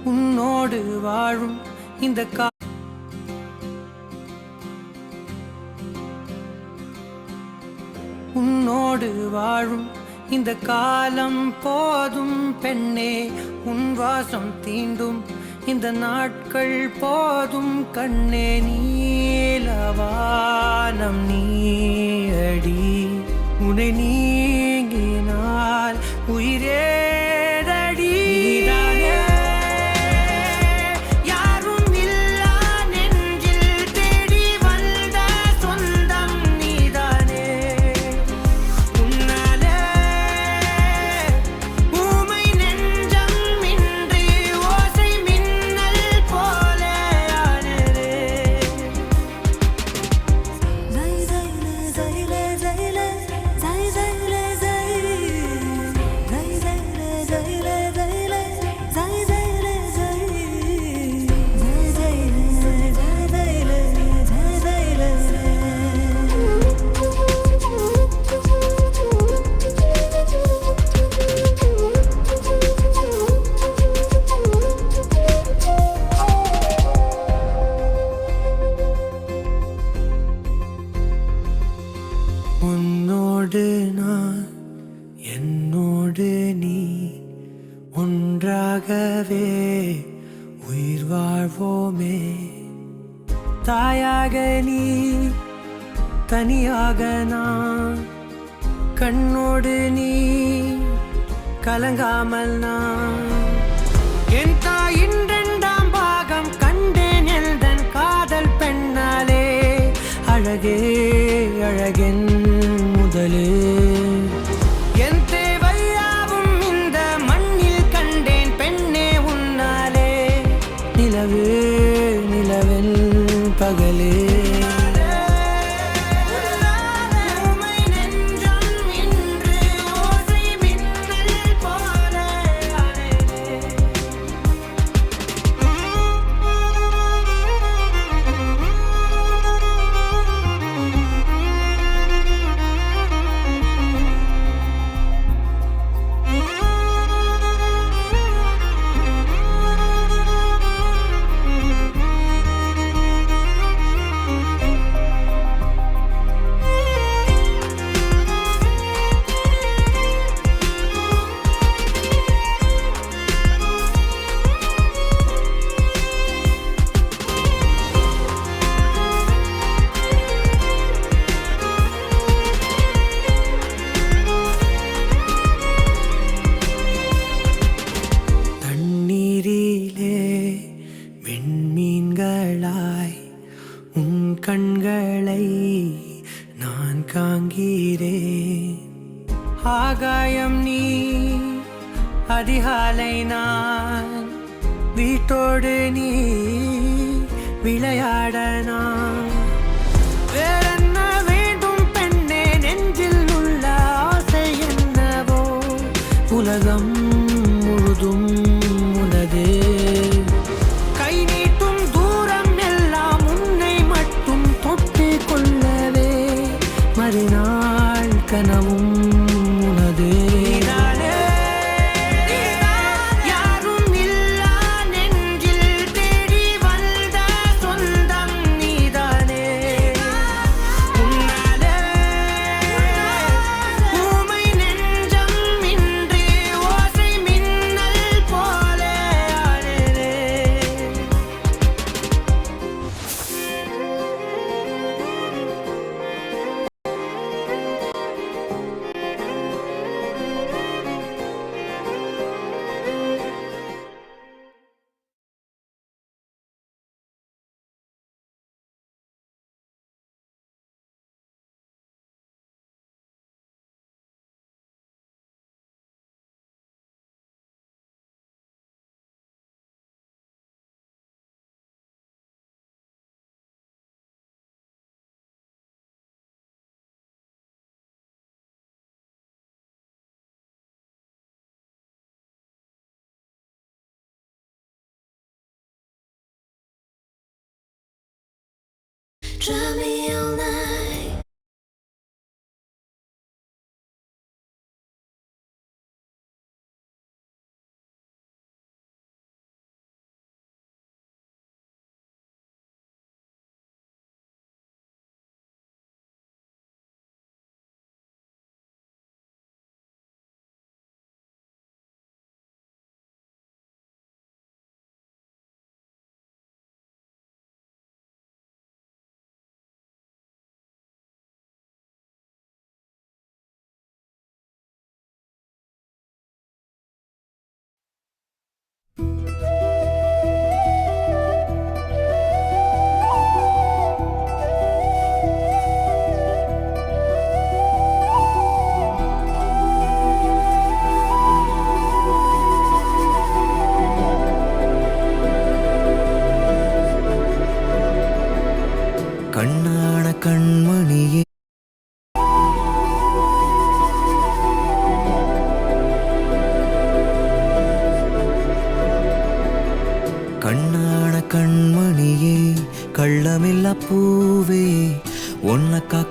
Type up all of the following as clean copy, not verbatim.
உன்னோடு வாழும் இந்த உன்னோடு வாழும் இந்த காலம் போதும் பெண்ணே, உன் வாசம் தீண்டும் இந்த நாட்கள் போதும் கண்ணே. நீலவானம் நீயடி, உன்னை நீங்கினால் உயிரேதடி. உன்னோடு நான், என்னோடு நீ, ஒன்றாகவே உயிர் வாழ்வோமே. தாயாக நீ, தனியாக நான், கண்ணோடு நீ, கலங்காமல் நான். என் தாயின் 2ஆம் பாகம் கண்டேன் எந்தன் காதல் பெண்ணாலே. அழகே அழகென் முதலே, என் தேவையாவும் இந்த மண்ணில் கண்டேன் பெண்ணே உன்னாலே. நிலவே நிலவென் பகலே, விண்மீன்களாய் உன் கண்களை நான் காண்கிறேன். ஆகாயம் நீ, அதிகாலை நான், வீட்டோடு நீ விளையாட நான். வேறென்ன வேண்டும் பெண்ணே, நெஞ்சில் உள்ள ஆசை என்னவோ. உலகம் முழுதும் உனதே. மறுநாள் கனவும் உனதே. யாரும் இல்லா நெஞ்சில் தேடி வந்த சொந்தம் நீதானே. உன்னாலே ஊமை நெஞ்சம் இன்றி ஓசை மின்னல் போல ஆனேனே. Drive me all night.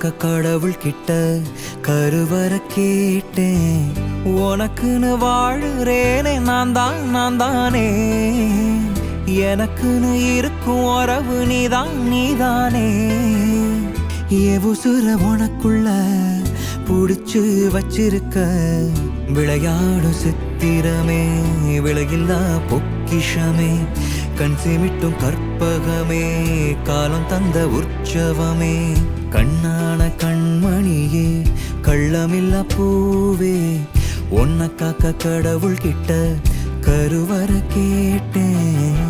காக்க கடவுள் கிட்ட கருவற கேட்டேன். உனக்குன்னு வாழுறேனே நான் தானே. எனக்குன்னு இருக்கும் உறவு நீதானே. உசுர உனக்குள்ள புடிச்சு வச்சிருக்க விளையாடும் சித்திரமே, விலையில்லா பொக்கிஷமே, கண் சிமிட்டும் கற்பகமே, காலம் தந்த உற்சவமே, கண்ணான கண்மணியே, கள்ளமில்லா பூவே, உன்னை காக்க கடவுள் கிட்ட கருவற கேட்டேன்.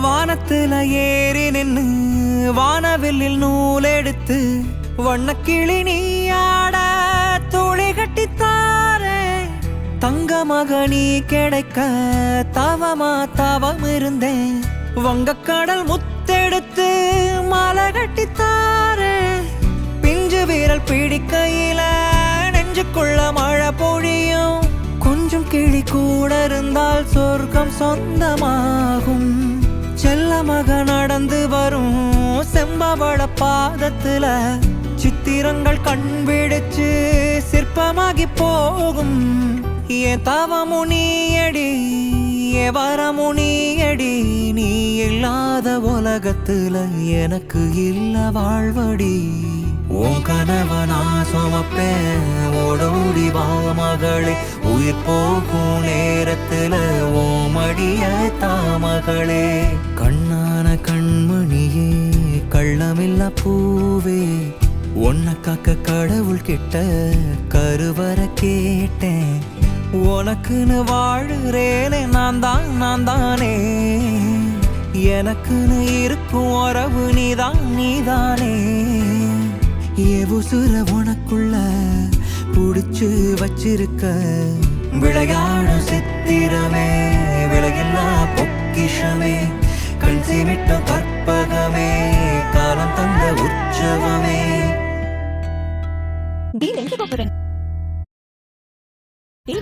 வானத்துல ஏறி நின்னு வானவில்லில் நூல் எடுத்து வண்ணக்கிளி நீயாட தோழி கட்டித்தாரே. தங்க மகனி கிடைக்க தவம் இருந்தேன். வங்கக்கடல் முத்தெடுத்து மாலை கட்டித்தாரே. பிஞ்சு வீரல் பிடிக்கையில நெஞ்சுக்குள்ள மழை பொழியும். கொஞ்சம் கிளி கூட இருந்தால் சொர்க்கம் சொந்தமாகும். செல்ல மக நடந்து வரும் செம்பவள பாதத்துல சித்திரங்கள் கண் விடுச்சு சிற்பமாகி போகும். என் தவமுனியடி வரமுனியடி, நீ இல்லாத உலகத்துல எனக்கு இல்ல வாழ்வடி. உன் கனவனா சுமப்பேன் ஓடோடி வா மகளே. உயிர் போகும் நேரத்துல ஓமடிய தாமகளே. கண்ணான கண்மணியே, கள்ளமில்லா பூவே, உன்னை காக்க கடவுள் கிட்ட கருவற கேட்டேன். உனக்குன்னு வாழுறேனே நான் தானே. எனக்குன்னு இருக்கும் உறவு நீதானே. உசுர உனக்குள்ள புடிச்சு வச்சிருக்க விளையாடும் சித்திரமே, விலையில்லா பொக்கிஷமே, கண் சிமிட்டும் கற்பகமே, காலம் தந்த உற்சவமே.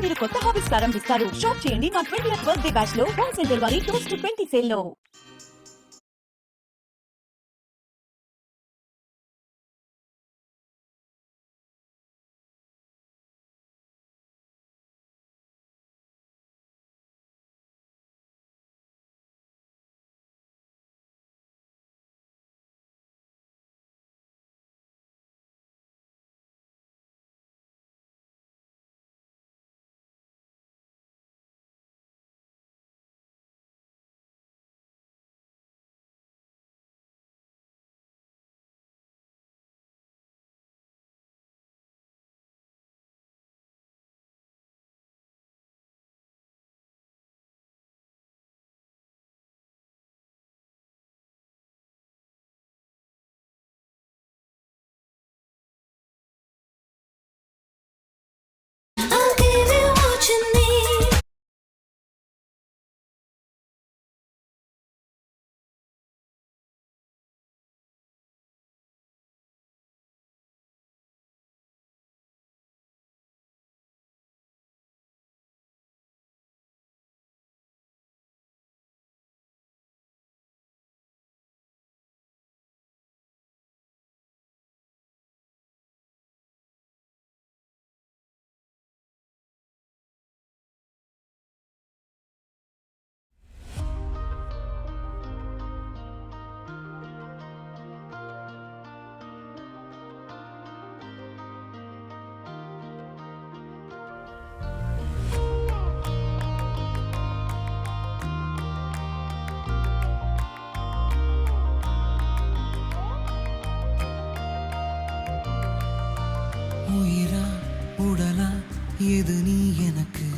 మీరు కొత్త హాబీస్ ప్రారంభిస్తారు. షాప్ చేయండి మా 20th బర్త్డే బ్యాచ్ లో 1 సెంటర్ వారి టోస్ట్ 20 సేల్ లో. எது நீ எனக்கு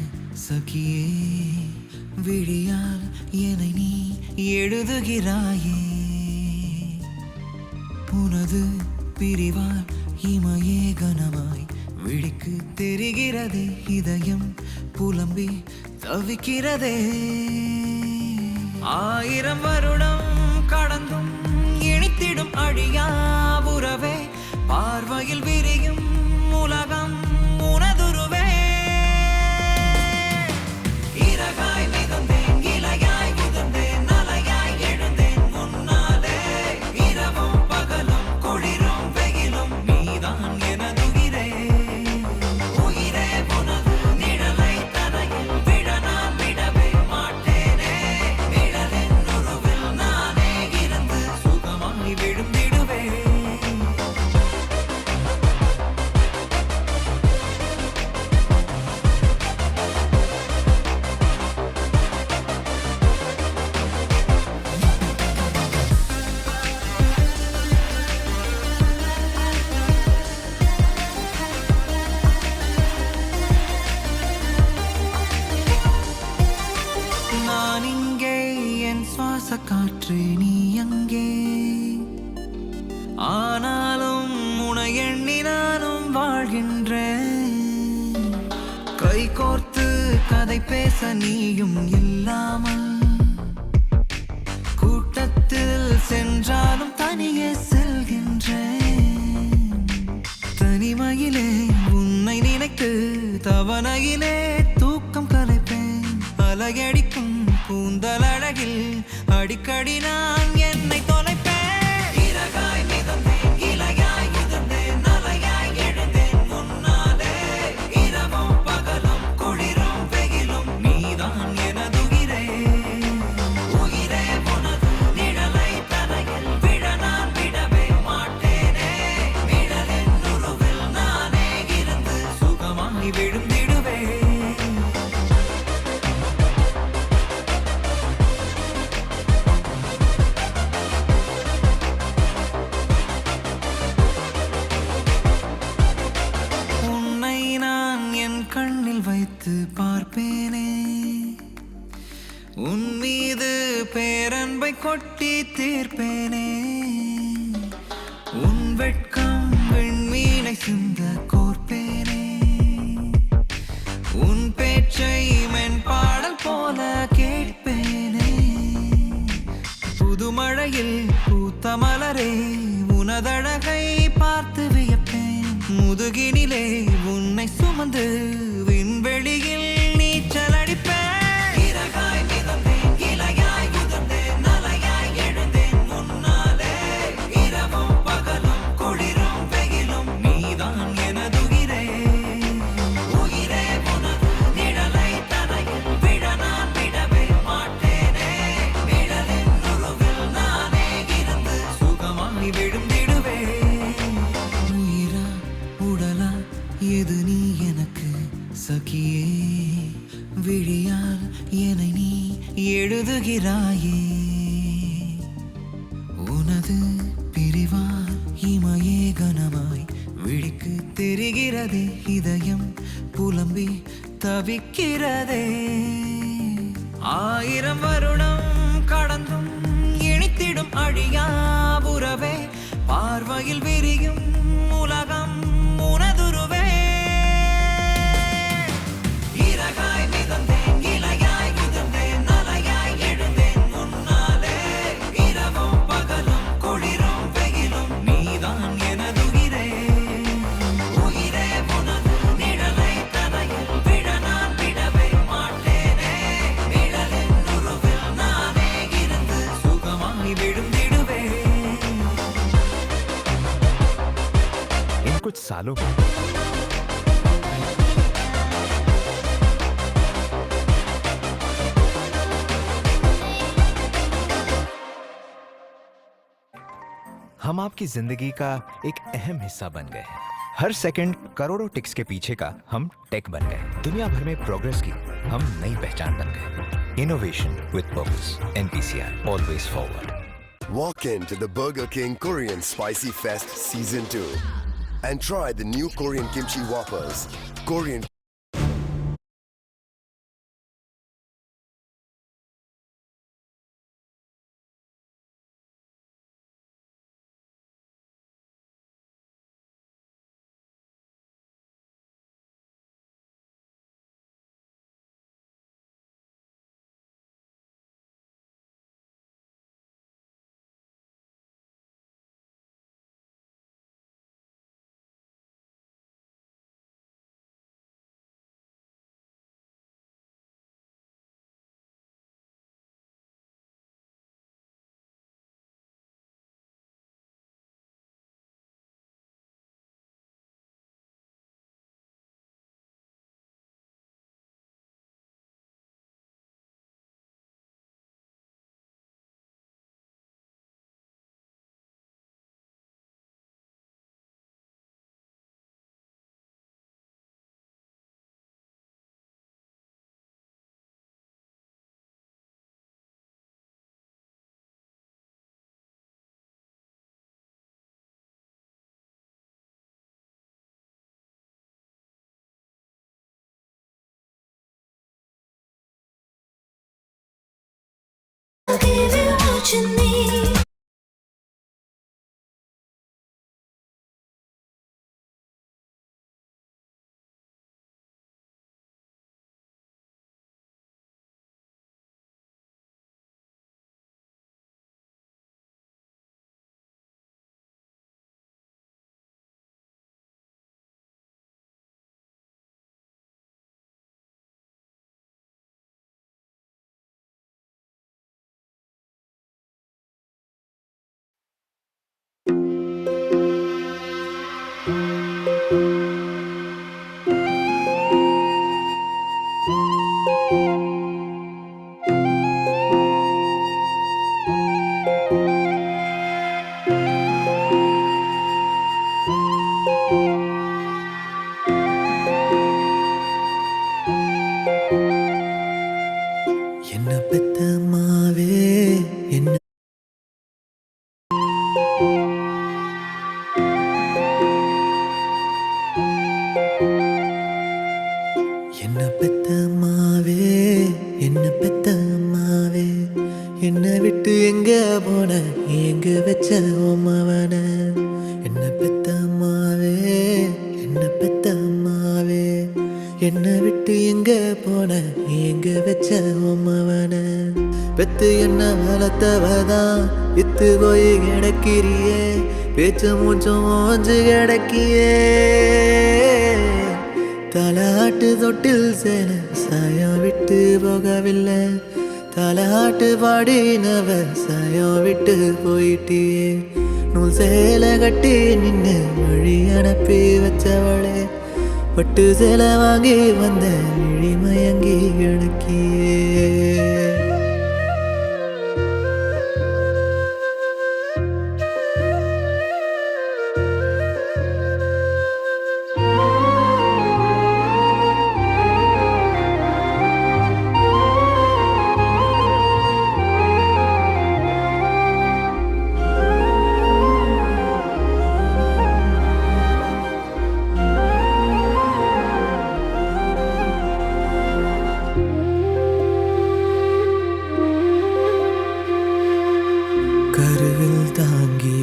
சகியே விழியால் என்னை நீ எழுதுகிறாயே உனது பிரிவால் இமையே கனமாய் விழிக்கு தெரிகிறதே இதயம் புலம்பி தவிக்கிறதே 1000 வருடம் கடந்தும் இனித்திடும் அழியா உறவே பார்வையில் விரியும் உலகம் உனதுருவே இறகாய் மிதந்தேன் இலையாய் உதிர்ந்தேன் அலையாய் எழுந்தேன் முன்னாலே இரவும் பகலும் குளிரும் வெயிலும் நீதான் எனதுயிரே உயிரே உனது நிழலை தரையில் விழ நான் விடவே மாட்டேனே நிழலின் உருவில் நானே இருந்து சுகமாய் விழுந்திடுவேன் நான் இங்கே என் சுவாச காற்று நீ அங்கே ஆனாலும் உனை எண்ணி நானும் வாழ்கின்றேன் கை கோர்த்து கதை பேச நீயும் இல்லாமல் கூட்டத்தில் சென்றாலும் தனியே செல்கின்றேன் தனிமையிலே உன்னை நினைத்து தவணையிலே தூக்கம் கலைப்பேன் அலையடிக்கும் கூந்தல் அழகில் அடிக்கடி நான் என்னை தொலைப்பேன் இறகாய் மிதந்தேன் இலையாய் உதிர்ந்தேன் அலையாய் எழுந்தேன் முன்னாலே இரவும் பகலும் குளிரும் வெயிலும் நீதான் எனதுயிரே உயிரே உனது நிழலை தரையில் விழ நான் விடவே மாட்டேனே நிழலின் உருவில் நானே இருந்து சுகமாய் விழுந்திடுவேன் உன்னை நான் என் கண்ணில் வைத்து பார்ப்பேனே உன் மீது பேரன்பை கொட்டி தீர்ப்பேனே உன் வெட்கம் விண்மீனை சிந்த கோர்ப்பேனே உன் பேச்சை மென்பாடல் போல கேட்பேனே புதுமழையில் பூத்த மலரே உனதழகை பார்த்து வியப்பேன் முதுகினிலே உன்னை சுமந்து விண்வெளியில் நீச்சல் அடிப்பேன் இறகாய் மிதந்தேன் இலையாய் உதிர்ந்தேன் அலையாய் எழுந்தேன் முன்னாலே இரவும் பகலும் குளிரும் வெயிலும் நீதான் எனதுயிரே உயிரே உனது நிழலை தரையில் விழ நான் விடவே மாட்டேனே நிழலின் உருவில் நானே இருந்து சுகமாய் விழுந்திடுவேன் உயிரா உடலா எது நீ எனக்கு சகியே விழியால் என்னை நீ எழுதுகிறாயே உனது பிரிவால் இமையே கனமாய் விழிக்கு தெரிகிறதே இதயம் புலம்பி தவிக்கிறதே 1000 வருடம் கடந்தும் இனித்திடும் அழியா உறவே பார்வையில் விரியும் உலகம் உனதுருவே இறகாய் மிதந்தேன் இலையாய் உதிர்ந்தேன் அலையாய் எழுந்தேன் முன்னாலே இரவும் பகலும் குளிரும் வெயிலும் நீதான் எனதுயிரே உயிரே உனது நிழலை தரையில் விழ நான் விடவே மாட்டேனே நிழலின் உருவில் நானே இருந்து சுகமாய் விழுந்திடுவேன் इन कुछ सालों में हम आपकी जिंदगी का एक अहम हिस्सा बन गए हैं। हर सेकंड करोड़ों टिक्स के पीछे का हम टेक बन गए। दुनिया भर में प्रोग्रेस की हम नई पहचान बन गए। Innovation with purpose, NPCI, always forward. Walk into the Burger King Korean Spicy Fest Season 2 and try the new Korean Kimchi Whoppers. Korean give you what you need. என்ன பெத்தம்மாவே என்ன என்ன பெத்தம்மாவே என்ன பெத்தம்மாவே என்ன விட்டு எங்க போன எங்க வச்ச உம்மவன என்ன பெத்தம்மாவே என்ன பெத்தம்மாவே என்ன விட்டு எங்க போன எங்க வச்ச உம்மவன பெத்து என்ன வளர்த்தவதான் வித்து போய் கிடக்கிறியே பேச்சு மூச்சும் ஓஞ்சு கிடக்கியே தாலாட்டு தொட்டில் சேல சாயம் விட்டு போகவில்லை தாலாட்டு பாடினவ சாயம் விட்டு போயிட்டியே நூல் சேலை கட்டி நின்று வழி அனுப்பி வச்சவளே பட்டு சேலை வாங்கி வந்த விழி மயங்கி கிடக்கியே கருவில் தாங்கி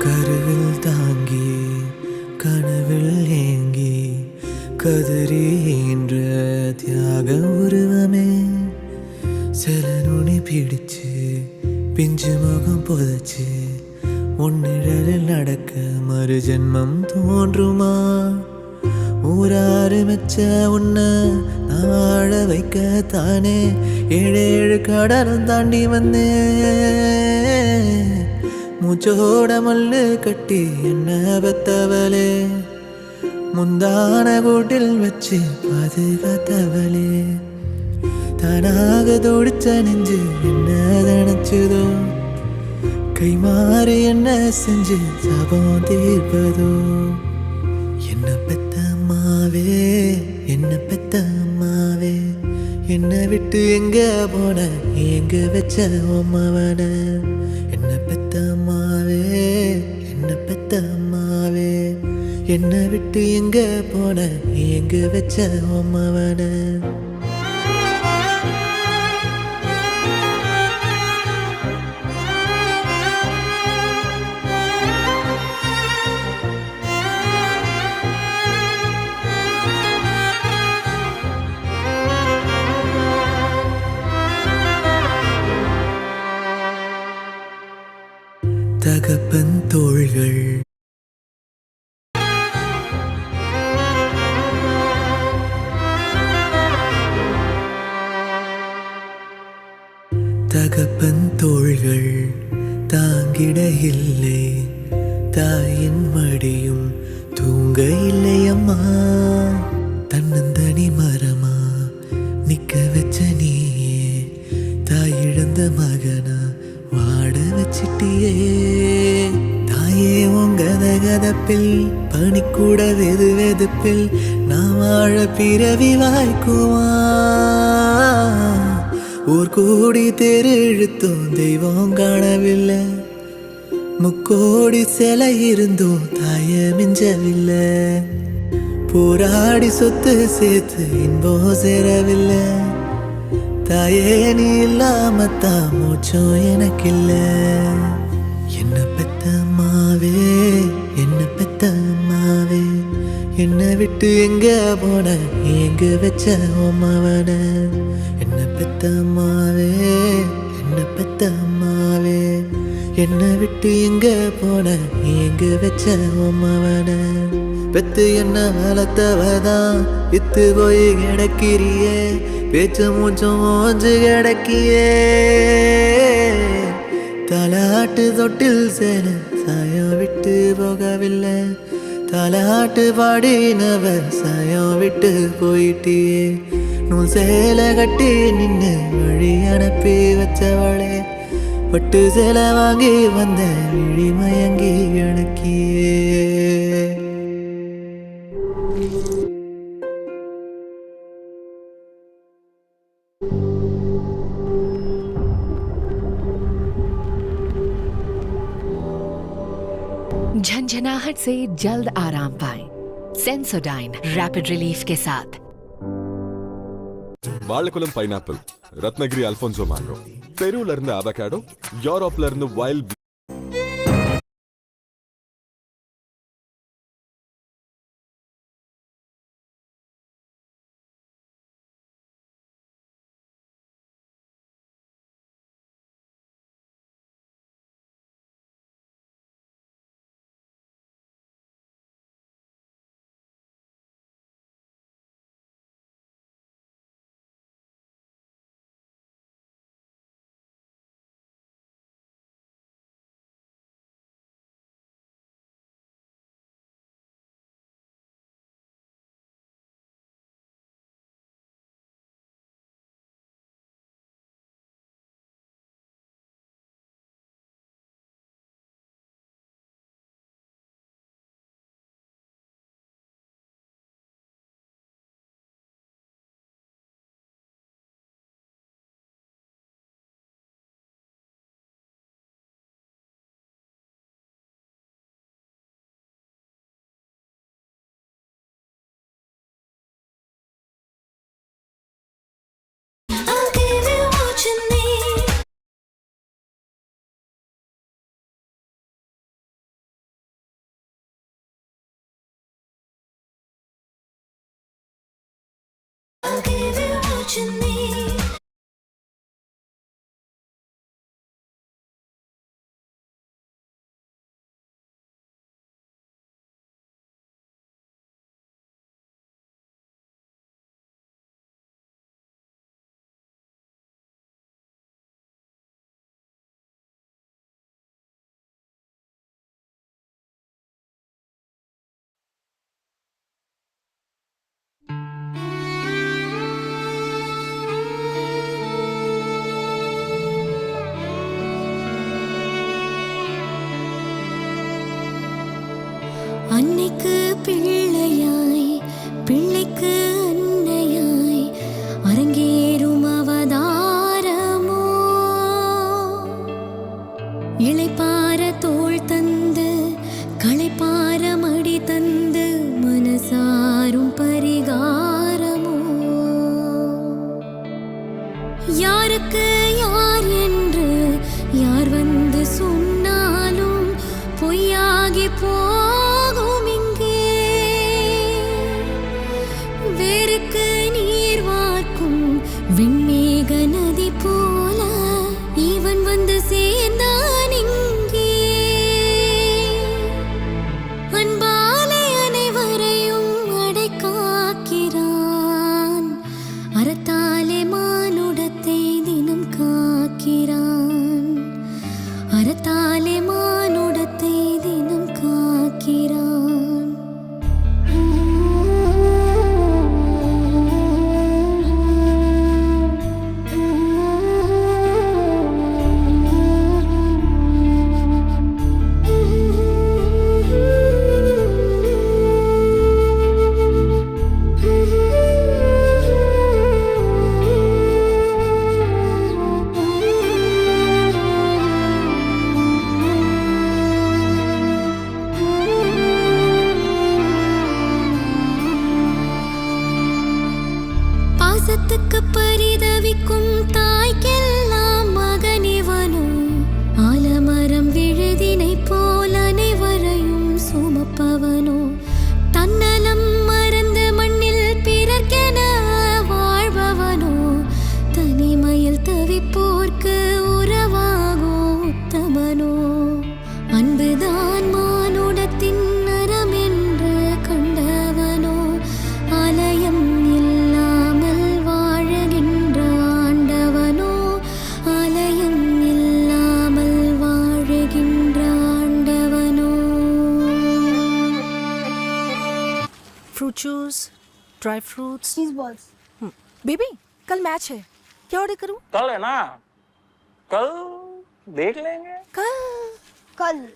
கருவில் தாங்கி கனவில் ஏங்கி கதறி என்ற தியாக உருவமே சில நுனி பிடிச்சு பிஞ்சு முகம் புதைச்சு ஒன்னிழலில் நடக்க மறு ஜென்மம் தோன்றுமா ஊராறு மெச்ச உன்னை நான் வாழ வைக்கத்தானே ஏழு கடலும் தாண்டி வந்தேன் மூச்சோட மல்லு கட்டி என்ன பெத்தவளே முந்தான கூட்டில் வச்சு பாதுகாத்தவளே தானாக தோடிச்ச நெஞ்சு என்ன நினைச்சதோ கை மாறி என்ன செஞ்சு சாபம் தீர்ப்பதோ என்ன பெத்தம்மாவே என்ன பெத்தம்மாவே என்ன விட்டு எங்க போன எங்க வச்ச உம்மவன என்ன பெத்தம்மாவே என்ன பெத்தம்மாவே என்ன விட்டு எங்க போன எங்க வச்ச உம்மவன தகப்பன் தோள்கள் தகப்பன் தோள்கள் தாங்கிட இல்லை தாயின் மடியும் தூங்க இல்லை அம்மா தன்னந்தனி மரமா நிக்க வச்ச நீயே தாய் இழந்த மகனா வாட வச்சிட்டியே தாயே உங்க கதப்பில் பனிக்கூட வெது வெதுப்பில் நான் வாழ பிறவி வாய்க்குவா ஊர் கூடி தெரு இழுத்தும் தெய்வம் காணவில்லை முக்கோடி சிலை இருந்தும் தாய மிஞ்சவில்லை, போராடி சொத்து சேர்த்து இன்பம் சேரவில்லை. தாயே நீ இல்லாமத்தான் மூச்சும் எனக்கு இல்ல. என்ன பெத்த அம்மாவே, என்ன பெத்த அம்மாவே, என்னை விட்டு எங்க போன எங்க வச்ச அம்மாவன. என்ன பெத்த அம்மாவே, என்ன பெத்த அம்மாவே, என்னை விட்டு எங்க போன எங்க வச்ச அம்மாவன. பெத்து என்ன வளர்த்தவதான் வித்து போய் கிடக்கிறியே, பேச்சு மூச்சும் ஓஞ்சு கிடக்கியே. தாலாட்டு தொட்டில் சேல சாயம் விட்டு போகவில்லை, தாலாட்டு பாடினவர் சாயம் விட்டு போயிட்டியே. நூல் சேலை கட்டி நின்று வழி அனுப்பி வச்சவளே, பட்டு சேலை வாங்கி வந்த விழி மயங்கி எனக்கியே. झंझनाहट से जल्द आराम पाएं। सेंसोडाइन रैपिड रिलीफ के साथ। வாழைக்குளம் பைனாப்பிள், ரத்னகிரி அல்போன்சோ மேங்கோ, பெருல இருந்து அவகாடோ, யூரோப்ல இருந்து wild. I'll give you what you need. I'll give you what you need. அன்னைக்கு பிள்ளையாய், பிள்ளைக்கு அன்னையாய் அரங்கேறும் அவதாரமோ. இளைப்பார தோள் தந்து, களைப்பார மடி தந்து, மனசாரும் பரிகாரமோ. யாருக்கு யார் என்று யார் வந்து சொன்னாலும் பொய்யாகி போகும் இங்கே. வேருக்கு நீர் வார்க்கும் வெண்மேக நதி போல இவன் வந்து சேர்ந்தான் இங்கே. ड्राई फ्रूट्स चीज बॉल्स बेबी कल मैच है क्या ऑर्डर करूं कल है ना कल देख लेंगे कल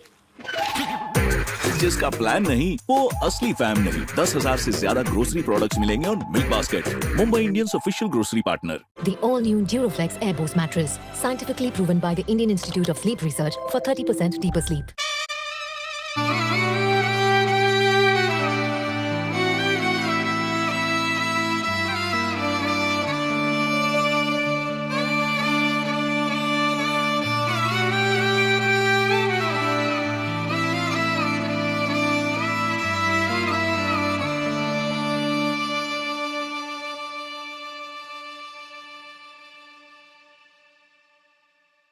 जिसका प्लान नहीं वो असली फैम नहीं। 10,000 से ज्यादा ग्रोसरी प्रोडक्ट्स मिलेंगे और milk basket, Mumbai Indians official grocery partner. The all-new Duroflex Air Boost mattress, scientifically proven by the Indian Institute of Sleep Research for 30% deeper sleep.